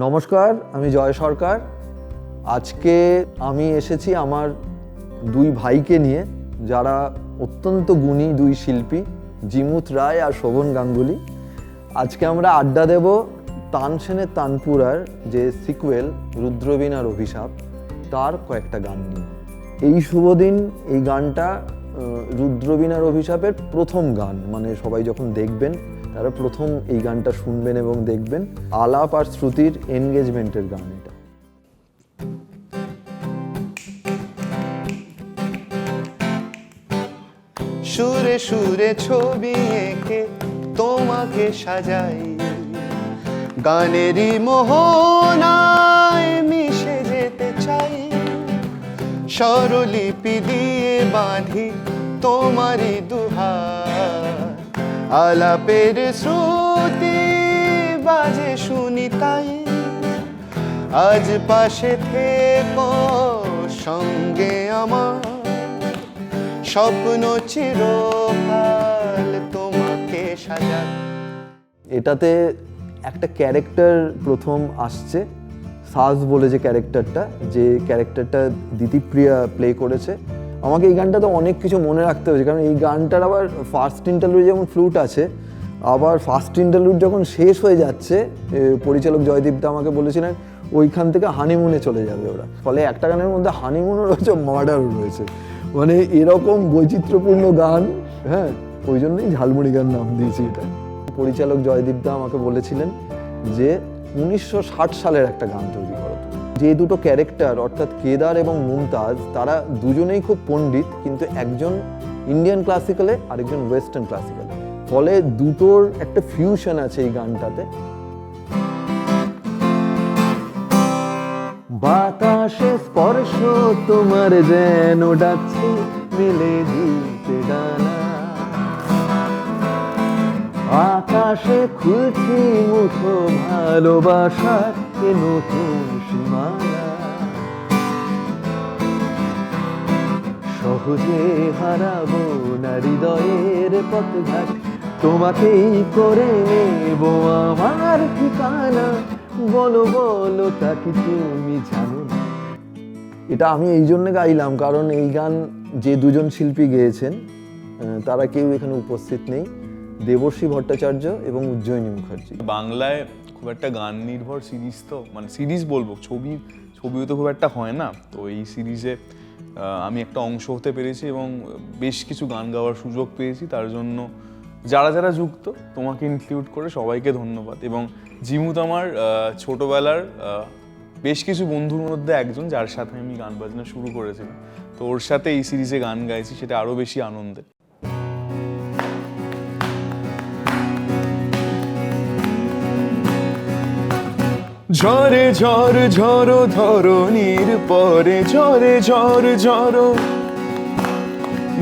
নমস্কার, আমি জয় সরকার। আজকে আমি এসেছি আমার দুই ভাইকে নিয়ে, যারা অত্যন্ত গুণী দুই শিল্পী, জিমুত রায় আর শোভন গাঙ্গুলি। আজকে আমরা আড্ডা দেব তানসেনের তানপুরার যে সিকুয়েল রুদ্রবীণার অভিশাপ, তার কয়েকটা গান নিয়ে। এই শুভ দিন এই গানটা রুদ্রবীণার অভিশাপের প্রথম গান, মানে সবাই যখন দেখবেন তারা প্রথম এই গানটা শুনবেন এবং দেখবেন। আলাপ আর শ্রুতির এনগেজমেন্টের গান এটা। সুরে সুরে ছবি এঁকে তোমাকে সাজাই, গানেরই মোহনায় মিশে যেতে চাই। স্বরলিপি দিয়ে বাঁধি তোমারই দুহার, আলাপের শ্রুতি বাজে শুনি তাই। আজ পাশে থেকো সঙ্গে আমার, স্বপ্ন চিরকাল তোমাকে সাজায়। এটাতে একটা ক্যারেক্টার প্রথম আসছে, সাজ বলে যে ক্যারেক্টারটা দিতিপ্রিয়া প্লে করেছে। আমাকে এই গানটাতে অনেক কিছু মনে রাখতে হয়েছে, কারণ এই গানটার আবার ফার্স্ট ইন্টারলুড যেমন ফ্লুট আছে, আবার ফার্স্ট ইন্টারলুড যখন শেষ হয়ে যাচ্ছে, পরিচালক জয়দীপদা আমাকে বলেছিলেন ওইখান থেকে হানিমুনে চলে যাবে ওরা। ফলে একটা গানের মধ্যে হানিমুনও রয়েছে, মার্ডারও রয়েছে, মানে এরকম বৈচিত্র্যপূর্ণ গান। হ্যাঁ, ওই জন্যই ঝালমুড়ি গান নাম দিয়েছি এটা। পরিচালক জয়দীপদা আমাকে বলেছিলেন যে 1960 সালের একটা গান তৈরি করো। যে দুটো ক্যারেক্টার অর্থাৎ কেদার এবং মুমতাজ, তারা দুজনেই খুব পণ্ডিত, কিন্তু একজন ইন্ডিয়ান ক্লাসিক্যালে আরেকজন ওয়েস্টার্ন ক্লাসিক্যালে। ফলে দুটোর একটা ফিউশন আছে এই গানটাতে। বাতাসে স্পর্শ তোমার যেন ডাকছে, মেলে দিতে ডানা। আকাশে খুলছি মুঠো ভালোবাসার এ নতুন সীমানা। সহজে হারাবো না হৃদয়ের পথঘাট, তোমাকেই করে নেব আমার ঠিকানা। বলো বলো তা কি তুমি জানো না। এটা আমি এই জন্য গাইলাম কারণ এই গান যে দুজন শিল্পী গেয়েছেন তারা কেউ এখানে উপস্থিত নেই, দেবশ্রী ভট্টাচার্য এবং উজ্জয়িনী মুখার্জি। বাংলায় খুব একটা গান নির্ভর সিরিজ, তো মানে সিরিজ বলবো, ছবিও তো খুব একটা হয় না। তো এই সিরিজে আমি একটা অংশ হতে পেরেছি এবং বেশ কিছু গান গাওয়ার সুযোগ পেয়েছি। তার জন্য যারা যারা যুক্ত, তোমাকে ইনক্লুড করে সবাইকে ধন্যবাদ। এবং জিমুত আমার ছোটবেলার বেশ কিছু বন্ধুর মধ্যে একজন, যার সাথে আমি গান বাজনা শুরু করেছিলাম। তো ওর সাথে এই সিরিজে গান গাইছি, সেটা আরও বেশি আনন্দের। ঝরে ঝড় ঝড়ো ধরণীর পরে ঝরে ঝড় ঝড়ো,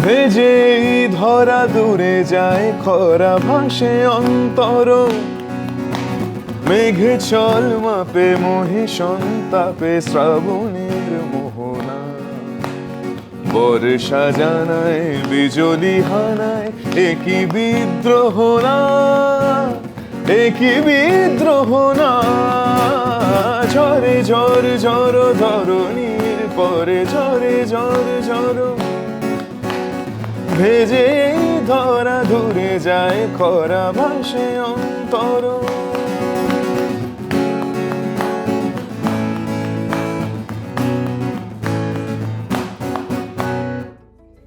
ভেজে ধরা দূরে যায় খরা ভাসে অন্তর। মেঘে চল মাপে মোহে সন্তাপে শ্রাবণের মোহনা। বর্ষা জানায় বিজলি হানায়, একই বিদ্রোহ না, একই বিদ্রোহ না। ঝরে ঝড় ঝড়ো ধরণীর পরে ঝরে ঝড় ঝড়ো, ভেজে ধরা দূরে যায় খরা ভাসে অন্তর।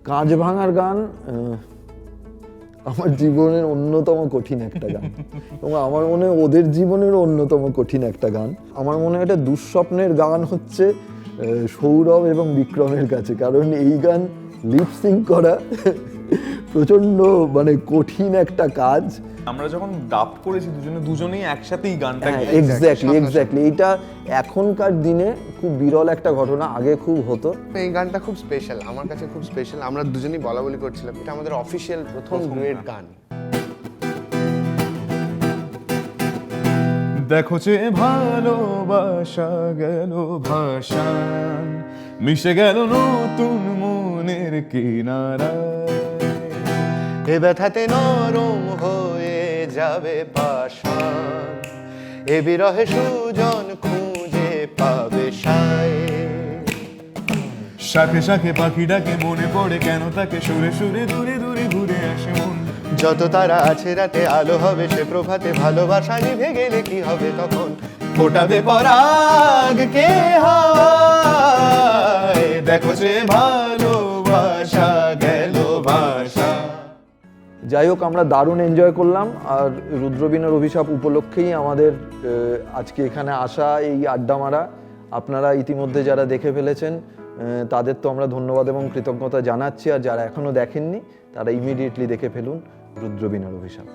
কাঁচ ভাঙার গান আমার জীবনের অন্যতম কঠিন একটা গান, এবং আমার মনে হয় ওদের জীবনেরও অন্যতম কঠিন একটা গান। আমার মনে হয় এটা দুঃস্বপ্নের গান হচ্ছে সৌরভ এবং বিক্রমের কাছে, কারণ এই গান লিপসিং করা প্রচন্ড মানে কঠিন একটা কাজ। আমরা যখন ডাব করেছি দুজনেই একসাথেই গানটা। এক্স্যাক্টলি এটা এখনকার দিনে খুব বিরল একটা ঘটনা, আগে খুব হতো। এই গানটা খুব স্পেশাল, আমার কাছে খুব স্পেশাল। আমরা দুজনেই বলা বলি করছিলাম, এটা আমাদের অফিসিয়াল প্রথম ডুয়েট গান। দেখো যে ভালোবাসা গেল ভাষান, মিশে গেল নতুন মনের কিনারায়। এ ব্যথাতে নরম হয়ে যাবে পাষাণ, এ বিরহে সুজন খুঁজে পাবে সায়। শাখে শাখে পাখি ডাকে মনে পড়ে কেন তাকে সুরে সুরে দূরে দূরে ঘুরে আসে মন। যত তারা আছে রাতে আলো হবে সে প্রভাতে, ভালোবাসা নিভে গেলে কি হবে তখন? ফোটাবে পরাগ কে হয়, দেখো সে ভালোবাসা গেল ভাষা। যাই হোক, আমরা দারুণ এনজয় করলাম। আর রুদ্রবীণের অভিশাপ উপলক্ষেই আমাদের আজকে এখানে আসা, এই আড্ডা মারা। আপনারা ইতিমধ্যে যারা দেখে ফেলেছেন তাদের তো আমরা ধন্যবাদ এবং কৃতজ্ঞতা জানাচ্ছি। আর যারা এখনও দেখেননি তারা ইমিডিয়েটলি দেখে ফেলুন রুদ্রবীণের অভিশাপ।